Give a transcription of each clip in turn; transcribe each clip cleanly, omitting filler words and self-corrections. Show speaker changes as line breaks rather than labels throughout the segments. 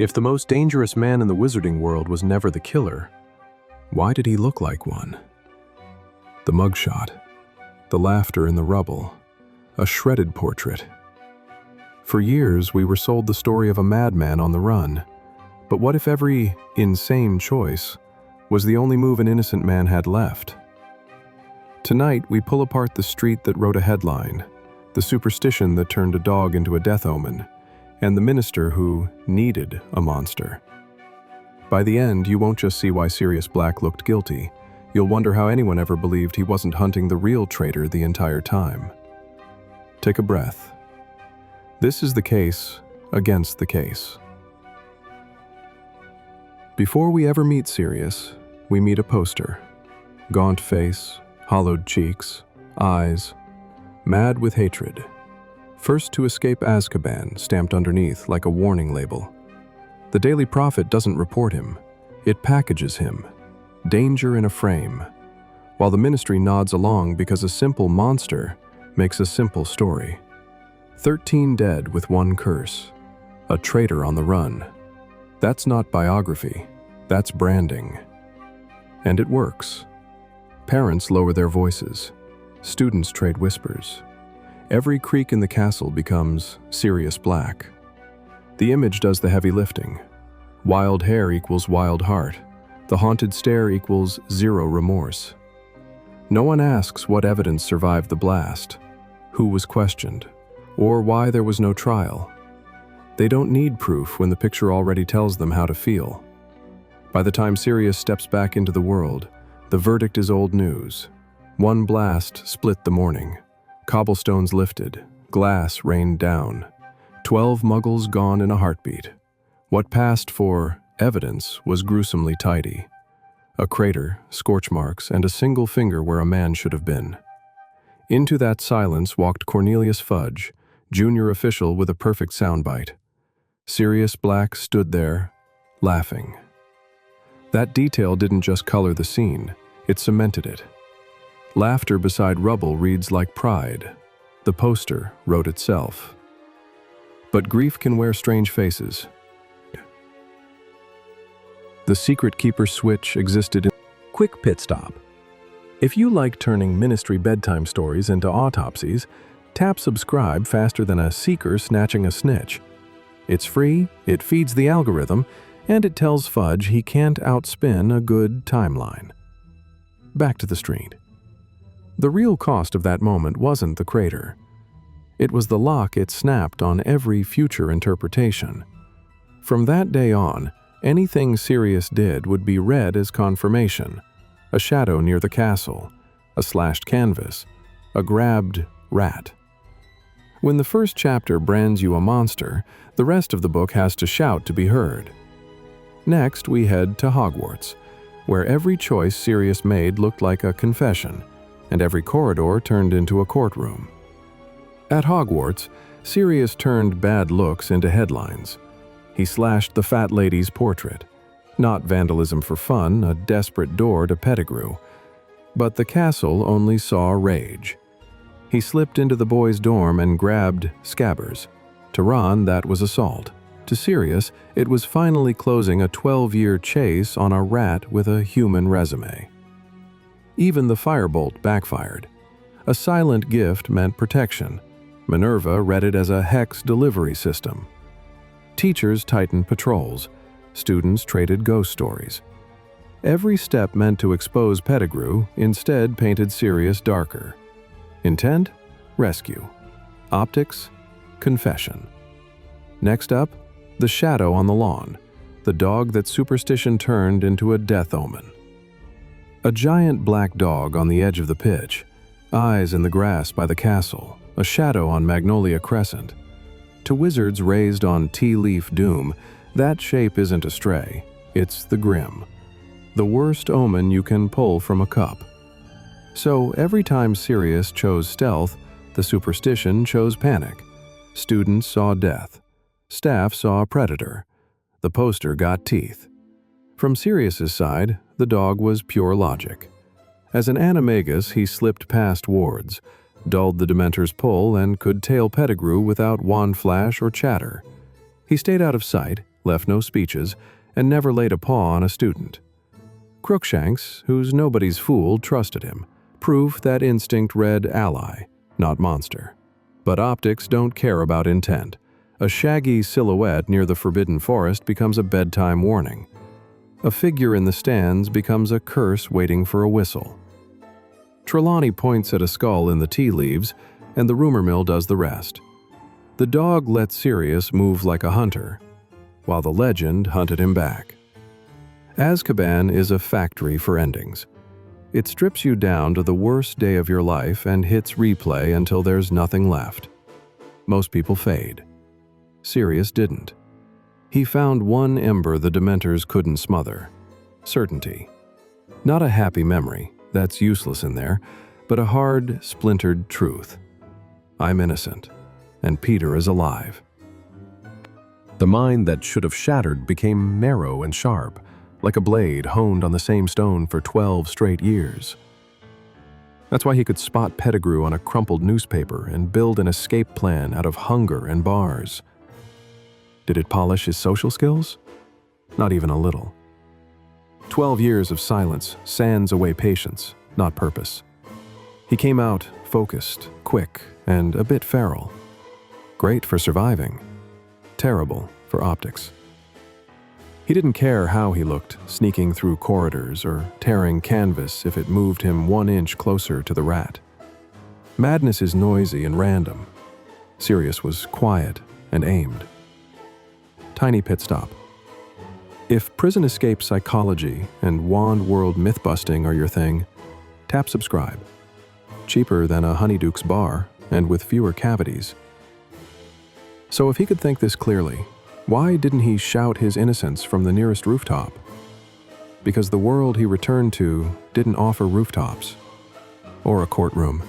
If the most dangerous man in the wizarding world was never the killer, why did he look like one? The mugshot, the laughter in the rubble, a shredded portrait. For years, we were sold the story of a madman on the run. But what if every insane choice was the only move an innocent man had left? Tonight, we pull apart the street that wrote a headline, the superstition that turned a dog into a death omen, and the minister who needed a monster. By the end, you won't just see why Sirius Black looked guilty. You'll wonder how anyone ever believed he wasn't hunting the real traitor the entire time. Take a breath. This is the case against the case. Before we ever meet Sirius, we meet a poster. Gaunt face, hollowed cheeks, eyes, mad with hatred. First to escape Azkaban, stamped underneath like a warning label. The Daily Prophet doesn't report him. It packages him. Danger in a frame. While the ministry nods along because a simple monster makes a simple story. 13 dead with one curse. A traitor on the run. That's not biography. That's branding. And it works. Parents lower their voices. Students trade whispers. Every creak in the castle becomes Sirius Black. The image does the heavy lifting. Wild hair equals wild heart. The haunted stare equals zero remorse. No one asks what evidence survived the blast, who was questioned, or why there was no trial. They don't need proof when the picture already tells them how to feel. By the time Sirius steps back into the world, the verdict is old news. One blast split the morning. Cobblestones lifted, glass rained down. 12 muggles gone in a heartbeat. What passed for evidence was gruesomely tidy. A crater, scorch marks, and a single finger where a man should have been. Into that silence walked Cornelius Fudge, junior official with a perfect soundbite. Sirius Black stood there, laughing. That detail didn't just color the scene, it cemented it. Laughter beside rubble reads like pride. The poster wrote itself. But grief can wear strange faces. The secret keeper switch existed in... Quick pit stop. If you like turning ministry bedtime stories into autopsies, tap subscribe faster than a seeker snatching a snitch. It's free, it feeds the algorithm, and it tells Fudge he can't outspin a good timeline. Back to the street. The real cost of that moment wasn't the crater. It was the lock it snapped on every future interpretation. From that day on, anything Sirius did would be read as confirmation. A shadow near the castle, a slashed canvas, a grabbed rat. When the first chapter brands you a monster, the rest of the book has to shout to be heard. Next, we head to Hogwarts, where every choice Sirius made looked like a confession, and every corridor turned into a courtroom. At Hogwarts, Sirius turned bad looks into headlines. He slashed the fat lady's portrait. Not vandalism for fun, a desperate door to Pettigrew. But the castle only saw rage. He slipped into the boys' dorm and grabbed Scabbers. To Ron, that was assault. To Sirius, it was finally closing a 12-year chase on a rat with a human resume. Even the firebolt backfired. A silent gift meant protection. Minerva read it as a hex delivery system. Teachers tightened patrols. Students traded ghost stories. Every step meant to expose Pettigrew instead painted Sirius darker. Intent? Rescue. Optics? Confession. Next up, the shadow on the lawn, the dog that superstition turned into a death omen. A giant black dog on the edge of the pitch, eyes in the grass by the castle, a shadow on Magnolia Crescent. To wizards raised on tea leaf doom, that shape isn't a stray, it's the grim. The worst omen you can pull from a cup. So every time Sirius chose stealth, the superstition chose panic. Students saw death. Staff saw a predator. The poster got teeth. From Sirius's side, the dog was pure logic. As an Animagus, he slipped past wards, dulled the Dementor's pull, and could tail Pettigrew without wand flash or chatter. He stayed out of sight, left no speeches, and never laid a paw on a student. Crookshanks, who's nobody's fool, trusted him. Proof that instinct read ally, not monster. But optics don't care about intent. A shaggy silhouette near the forbidden forest becomes a bedtime warning. A figure in the stands becomes a curse waiting for a whistle. Trelawney points at a skull in the tea leaves, and the rumor mill does the rest. The dog let Sirius move like a hunter, while the legend hunted him back. Azkaban is a factory for endings. It strips you down to the worst day of your life and hits replay until there's nothing left. Most people fade. Sirius didn't. He found one ember the Dementors couldn't smother: certainty. Not a happy memory, that's useless in there, but a hard, splintered truth. I'm innocent, and Peter is alive. The mind that should have shattered became narrow and sharp, like a blade honed on the same stone for 12 straight years. That's why he could spot Pettigrew on a crumpled newspaper and build an escape plan out of hunger and bars. Did it polish his social skills? Not even a little. 12 years of silence sands away patience, not purpose. He came out focused, quick, and a bit feral. Great for surviving. Terrible for optics. He didn't care how he looked, sneaking through corridors or tearing canvas if it moved him 1 inch closer to the rat. Madness is noisy and random. Sirius was quiet and aimed. Tiny pit stop. If prison escape psychology and wand world myth-busting are your thing, tap subscribe. Cheaper than a Honeyduke's bar and with fewer cavities. So if he could think this clearly, why didn't he shout his innocence from the nearest rooftop? Because the world he returned to didn't offer rooftops or a courtroom.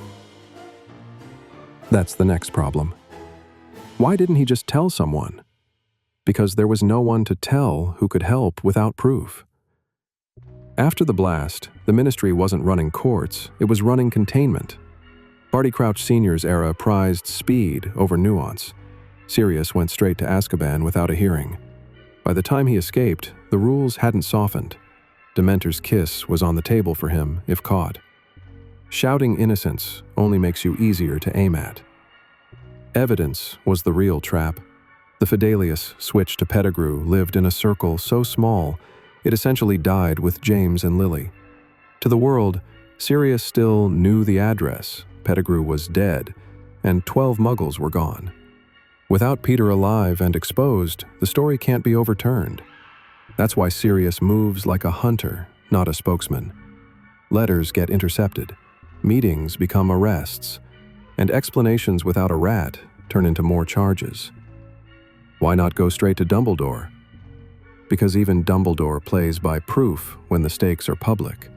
That's the next problem. Why didn't he just tell someone? Because there was no one to tell who could help without proof. After the blast, the Ministry wasn't running courts, it was running containment. Barty Crouch Sr.'s era prized speed over nuance. Sirius went straight to Azkaban without a hearing. By the time he escaped, the rules hadn't softened. Dementor's kiss was on the table for him, if caught. Shouting innocence only makes you easier to aim at. Evidence was the real trap. The Fidelius switch to Pettigrew lived in a circle so small, it essentially died with James and Lily. To the world, Sirius still knew the address, Pettigrew was dead, and 12 muggles were gone. Without Peter alive and exposed, the story can't be overturned. That's why Sirius moves like a hunter, not a spokesman. Letters get intercepted, meetings become arrests, and explanations without a rat turn into more charges. Why not go straight to Dumbledore? Because even Dumbledore plays by proof when the stakes are public.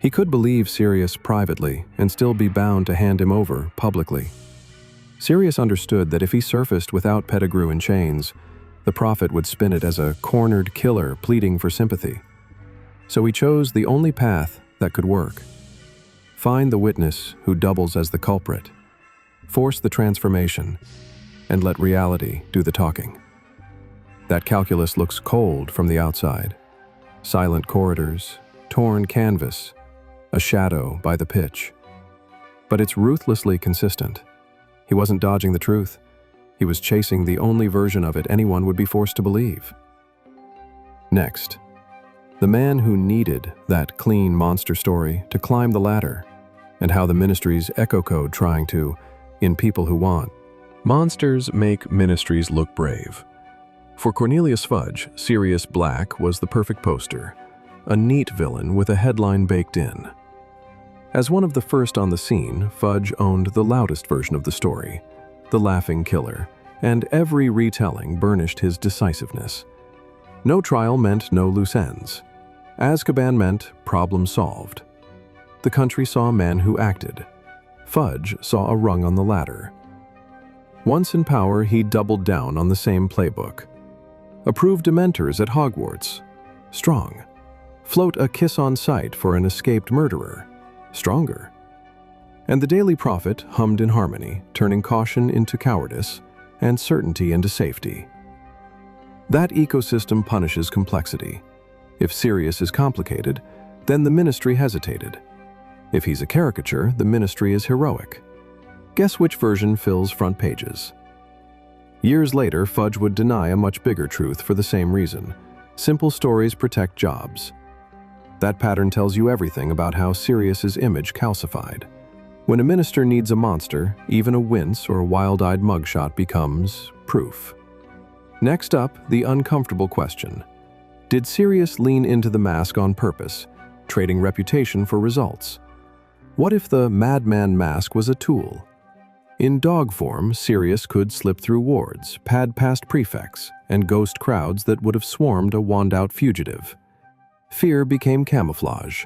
He could believe Sirius privately and still be bound to hand him over publicly. Sirius understood that if he surfaced without Pettigrew in chains, the prophet would spin it as a cornered killer pleading for sympathy. So he chose the only path that could work. Find the witness who doubles as the culprit. Force the transformation, and let reality do the talking. That calculus looks cold from the outside. Silent corridors, torn canvas, a shadow by the pitch. But it's ruthlessly consistent. He wasn't dodging the truth. He was chasing the only version of it anyone would be forced to believe. Next, the man who needed that clean monster story to climb the ladder, and how the Ministry's echo code trying to, in people who want. Monsters make ministries look brave. For Cornelius Fudge, Sirius Black was the perfect poster, a neat villain with a headline baked in. As one of the first on the scene, Fudge owned the loudest version of the story, the laughing killer, and every retelling burnished his decisiveness. No trial meant no loose ends. Azkaban meant problem solved. The country saw a man who acted. Fudge saw a rung on the ladder. Once in power, he doubled down on the same playbook. Approve Dementors at Hogwarts. Strong. Float a kiss on sight for an escaped murderer. Stronger. And the Daily Prophet hummed in harmony, turning caution into cowardice and certainty into safety. That ecosystem punishes complexity. If Sirius is complicated, then the Ministry hesitated. If he's a caricature, the Ministry is heroic. Guess which version fills front pages? Years later, Fudge would deny a much bigger truth for the same reason. Simple stories protect jobs. That pattern tells you everything about how Sirius's image calcified. When a minister needs a monster, even a wince or a wild-eyed mugshot becomes proof. Next up, the uncomfortable question. Did Sirius lean into the mask on purpose, trading reputation for results? What if the madman mask was a tool? In dog form, Sirius could slip through wards, pad past prefects, and ghost crowds that would have swarmed a wand-out fugitive. Fear became camouflage.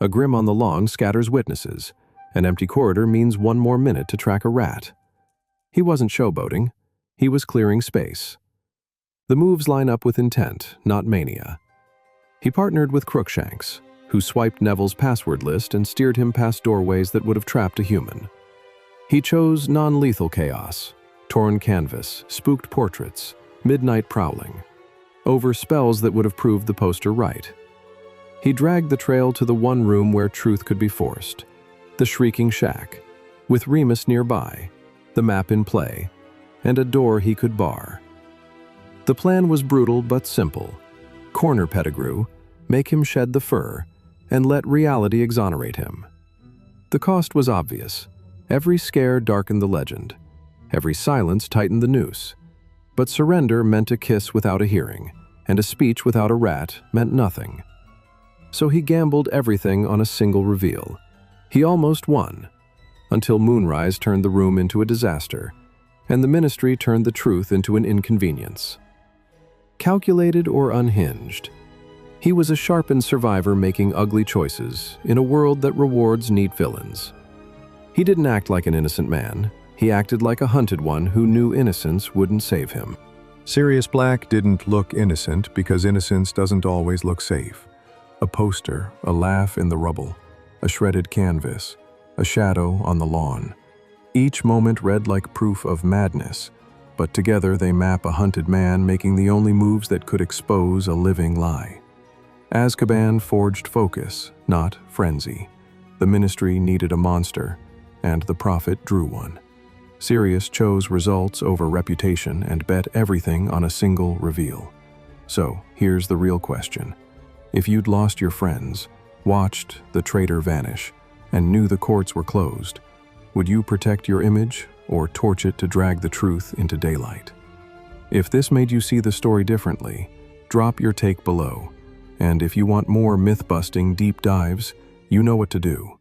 A grim on the lawn scatters witnesses. An empty corridor means one more minute to track a rat. He wasn't showboating. He was clearing space. The moves line up with intent, not mania. He partnered with Crookshanks, who swiped Neville's password list and steered him past doorways that would have trapped a human. He chose non-lethal chaos, torn canvas, spooked portraits, midnight prowling, over spells that would have proved the poster right. He dragged the trail to the one room where truth could be forced, the Shrieking Shack, with Remus nearby, the map in play, and a door he could bar. The plan was brutal but simple. Corner Pettigrew, make him shed the fur, and let reality exonerate him. The cost was obvious. Every scare darkened the legend. Every silence tightened the noose. But surrender meant a kiss without a hearing, and a speech without a rat meant nothing. So he gambled everything on a single reveal. He almost won, until moonrise turned the room into a disaster, and the Ministry turned the truth into an inconvenience. Calculated or unhinged, he was a sharpened survivor making ugly choices in a world that rewards neat villains. He didn't act like an innocent man. He acted like a hunted one who knew innocence wouldn't save him.
Sirius Black didn't look innocent because innocence doesn't always look safe. A poster, a laugh in the rubble, a shredded canvas, a shadow on the lawn. Each moment read like proof of madness, but together they map a hunted man making the only moves that could expose a living lie. Azkaban forged focus, not frenzy. The Ministry needed a monster, and the prophet drew one. Sirius chose results over reputation and bet everything on a single reveal. So, here's the real question. If you'd lost your friends, watched the traitor vanish, and knew the courts were closed, would you protect your image or torch it to drag the truth into daylight? If this made you see the story differently, drop your take below. And if you want more myth-busting deep dives, you know what to do.